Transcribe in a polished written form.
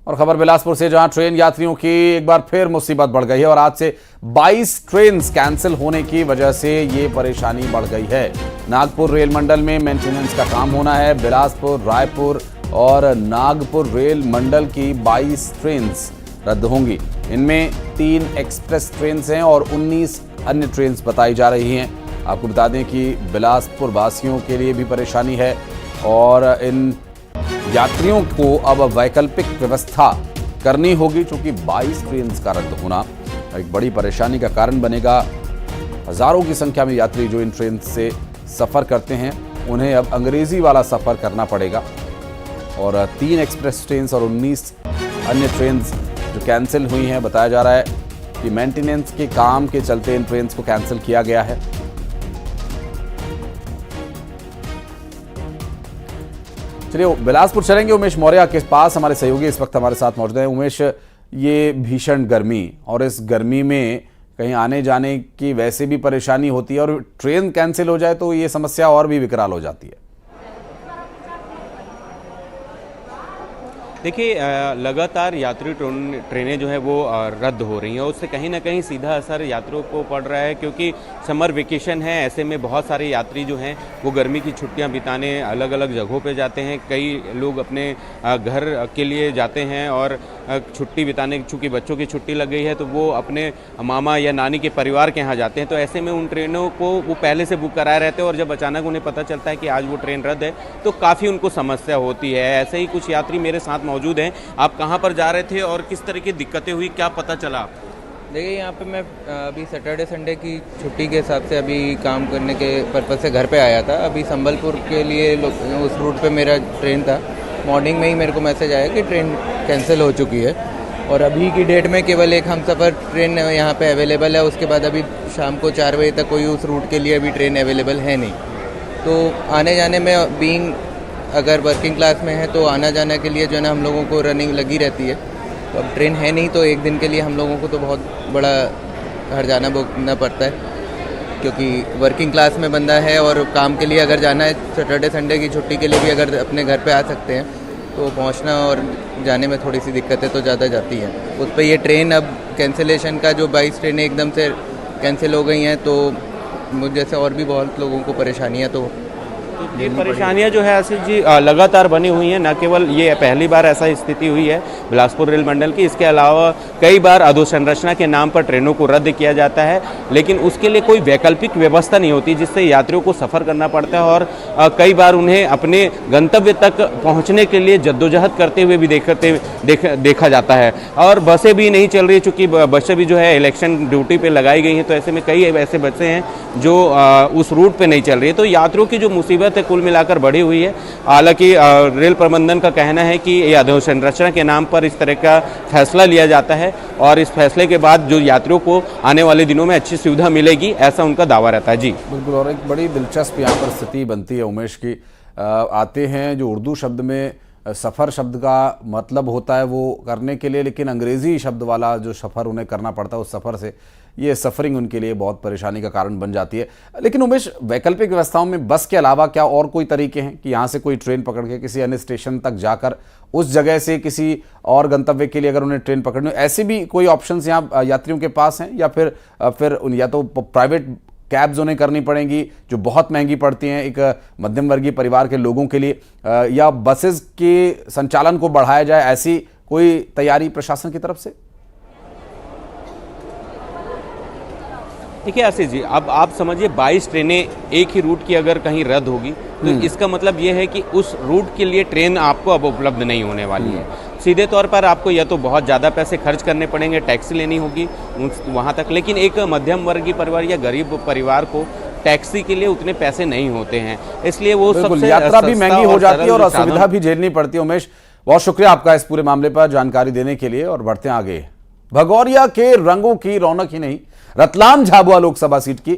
और खबर बिलासपुर से, जहां ट्रेन यात्रियों की एक बार फिर मुसीबत बढ़ गई है और आज से 22 ट्रेन कैंसिल होने की वजह से ये परेशानी बढ़ गई है। नागपुर रेल मंडल में मेंटेनेंस का काम होना है। बिलासपुर, रायपुर और नागपुर रेल मंडल की 22 ट्रेन रद्द होंगी। इनमें 3 एक्सप्रेस ट्रेन हैं और 19 अन्य ट्रेन बताई जा रही हैं। आपको बता दें कि बिलासपुर वासियों के लिए भी परेशानी है और इन यात्रियों को अब वैकल्पिक व्यवस्था करनी होगी, क्योंकि 22 ट्रेन का रद्द होना एक बड़ी परेशानी का कारण बनेगा। हजारों की संख्या में यात्री जो इन ट्रेन से सफ़र करते हैं उन्हें अब अंग्रेजी वाला सफ़र करना पड़ेगा और 3 एक्सप्रेस ट्रेन और 19 अन्य ट्रेन जो कैंसिल हुई हैं। बताया जा रहा है कि मेंटेनेंस के काम के चलते इन ट्रेन को कैंसिल किया गया है। चलिए बिलासपुर चलेंगे, उमेश मौर्य के पास हमारे सहयोगी इस वक्त हमारे साथ मौजूद हैं। उमेश, ये भीषण गर्मी और इस गर्मी में कहीं आने जाने की वैसे भी परेशानी होती है और ट्रेन कैंसिल हो जाए तो ये समस्या और भी विकराल हो जाती है। देखिए, लगातार यात्री ट्रेनें जो है वो रद्द हो रही हैं और उससे कहीं ना कहीं सीधा असर यात्रियों को पड़ रहा है, क्योंकि समर वेकेशन है। ऐसे में बहुत सारे यात्री जो हैं वो गर्मी की छुट्टियां बिताने अलग अलग जगहों पे जाते हैं। कई लोग अपने घर के लिए जाते हैं और छुट्टी बिताने, चूँकि बच्चों की छुट्टी लग गई है तो वो अपने मामा या नानी के परिवार के यहाँ जाते हैं। तो ऐसे में उन ट्रेनों को वो पहले से बुक कराए रहते हैं और जब अचानक उन्हें पता चलता है कि आज वो ट्रेन रद्द है तो काफ़ी उनको समस्या होती है। ऐसे ही कुछ यात्री मेरे साथ मौजूद हैं। आप कहां पर जा रहे थे और किस तरह की दिक्कतें हुई, क्या पता चला आपको? देखिए, यहाँ पे मैं अभी सैटरडे संडे की छुट्टी के हिसाब से अभी काम करने के पर्पज़ से घर पे आया था। अभी संबलपुर के लिए उस रूट पे मेरा ट्रेन था। मॉर्निंग में ही मेरे को मैसेज आया कि ट्रेन कैंसिल हो चुकी है और अभी की डेट में केवल एक हमसफ़र ट्रेन यहाँ पे अवेलेबल है। उसके बाद अभी शाम को 4 बजे तक कोई उस रूट के लिए अभी ट्रेन अवेलेबल है नहीं। तो आने जाने में बीइंग अगर वर्किंग क्लास में है तो आना जाना के लिए जो है ना हम लोगों को रनिंग लगी रहती है। तो अब ट्रेन है नहीं तो एक दिन के लिए हम लोगों को तो बहुत बड़ा हर्जाना भुगतना पड़ता है, क्योंकि वर्किंग क्लास में बंदा है और काम के लिए अगर जाना है सैटरडे संडे की छुट्टी के लिए भी अगर अपने घर पे आ सकते हैं तो पहुंचना और जाने में थोड़ी सी दिक्कतें तो ज़्यादा जाती हैं। उस पर ये ट्रेन अब कैंसिलेशन का जो 22 ट्रेनें एकदम से कैंसिल हो गई हैं तो मुझ जैसे और भी बहुत लोगों को परेशानियाँ तो ये परेशानियां जो है आशीष जी लगातार बनी हुई हैं। न केवल ये पहली बार ऐसा स्थिति हुई है बिलासपुर रेल मंडल की, इसके अलावा कई बार अधोसंरचना के नाम पर ट्रेनों को रद्द किया जाता है, लेकिन उसके लिए कोई वैकल्पिक व्यवस्था नहीं होती जिससे यात्रियों को सफ़र करना पड़ता है और कई बार उन्हें अपने गंतव्य तक पहुँचने के लिए जद्दोजहद करते हुए भी देखा जाता है। और बसें भी नहीं चल रही, चूँकि बसें भी जो है इलेक्शन ड्यूटी पर लगाई गई हैं, तो ऐसे में कई ऐसे बसें हैं जो उस रूट पर नहीं चल रही है। तो यात्रियों की जो मुसीबत कुल मिलाकर बढ़ी हुई है। हालांकि रेल प्रबंधन का कहना है कि ये अधोसंरचना के नाम पर इस तरह का फैसला लिया जाता है और इस फैसले के बाद जो यात्रियों को आने वाले दिनों में अच्छी सुविधा मिलेगी, ऐसा उनका दावा रहता है। जी बिल्कुल, और एक बड़ी दिलचस्प यहाँ पर स्थिति बनती है उमेश की। आते हैं जो उर्दू शब्द में सफ़र शब्द का मतलब होता है वो करने के लिए, लेकिन अंग्रेज़ी शब्द वाला जो सफ़र उन्हें करना पड़ता है उस सफ़र से ये सफरिंग उनके लिए बहुत परेशानी का कारण बन जाती है। लेकिन उमेश, वैकल्पिक व्यवस्थाओं में बस के अलावा क्या और कोई तरीके हैं कि यहाँ से कोई ट्रेन पकड़ के किसी अन्य स्टेशन तक जाकर उस जगह से किसी और गंतव्य के लिए अगर उन्हें ट्रेन पकड़नी हो, ऐसे भी कोई ऑप्शंस यहाँ यात्रियों के पास हैं, या फिर या तो प्राइवेट कैब्स उन्हें करनी पड़ेंगी जो बहुत महंगी पड़ती हैं एक मध्यम वर्गीय परिवार के लोगों के लिए, या बसेस के संचालन को बढ़ाया जाए, ऐसी कोई तैयारी प्रशासन की तरफ से? देखिए आशीष जी, अब आप समझिए 22 ट्रेनें एक ही रूट की अगर कहीं रद्द होगी तो इसका मतलब ये है कि उस रूट के लिए ट्रेन आपको अब उपलब्ध नहीं होने वाली है। सीधे तौर पर आपको या तो बहुत ज़्यादा पैसे खर्च करने पड़ेंगे, टैक्सी लेनी होगी वहाँ तक, लेकिन एक मध्यम वर्गीय परिवार या गरीब परिवार को टैक्सी के लिए उतने पैसे नहीं होते हैं, इसलिए वो सबसे यात्रा भी महंगी हो जाती है और असुविधा भी झेलनी पड़ती है। उमेश, बहुत शुक्रिया आपका इस पूरे मामले पर जानकारी देने के लिए और बढ़ते हैं आगे। भगौरिया के रंगों की रौनक ही नहीं, रतलाम झाबुआ लोकसभा सीट की